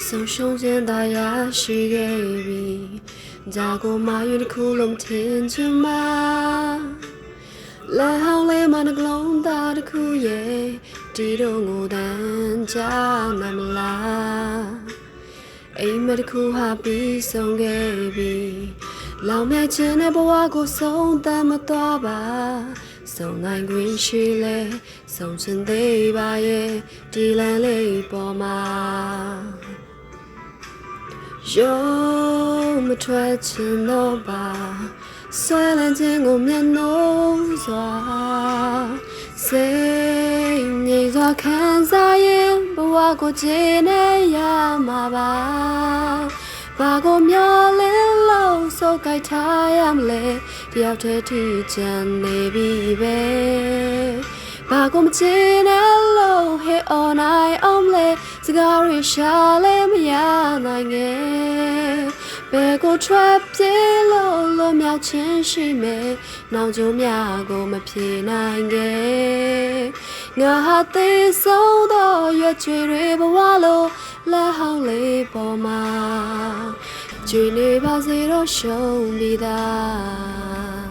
ဆုံးရှုံးခြင်းသာရရှိခဲ့ပြီဒါကိုမှယူတစ်ခုလုံးထင်ချင်မှာလက်ဟောင်းလေးမှနှလုံးသားတစ်ခုရဲ့ဒီတော့ငိုတန်ကြနိုင်မလားအိမ်မတစ်ခုဟာပြီးဆုံးခဲ့ပြီလောင်မြိုက်ခြင်းနဲ့ဘဝကိုဆုံးသတ်မသွားပါဆုံးနိုင်ခွင့်ရှိလဲဆုံးချင်သေးပါရဲ့ဒီလမ်းလေးပေါ်မှာရောမထွက်ချင်တော့ပါဆွဲလန်းခြင်းကိုမျက်နှာစွာစိတ်ငြိမ်စွာခံစားရင်ဘဝကိုခြေနဲ့ရမှာပါဘာကိုမျောလင်းလို့စိုးကြိုက်ထားရမလဲတယောက်တည်းထိချန်နေပြီပဲဘာကိုမချင်နဲ့လို့ Hey all night only စကားရရှာလဲမရနိုင်ငယ်ဘယ်ကို trap ပြေလို့မြောက်ချင်းရှိမယ်နောင်ကြိုးများကိုမဖြေနိုင်ခဲ့ငါဟာသေဆုံးတော့ရွက်ချွေတွေဘဝလို့လက်ဟောင်းလေးပေါ်မှာကျွေးနေပါစေတော့ရှုံးပြီးသား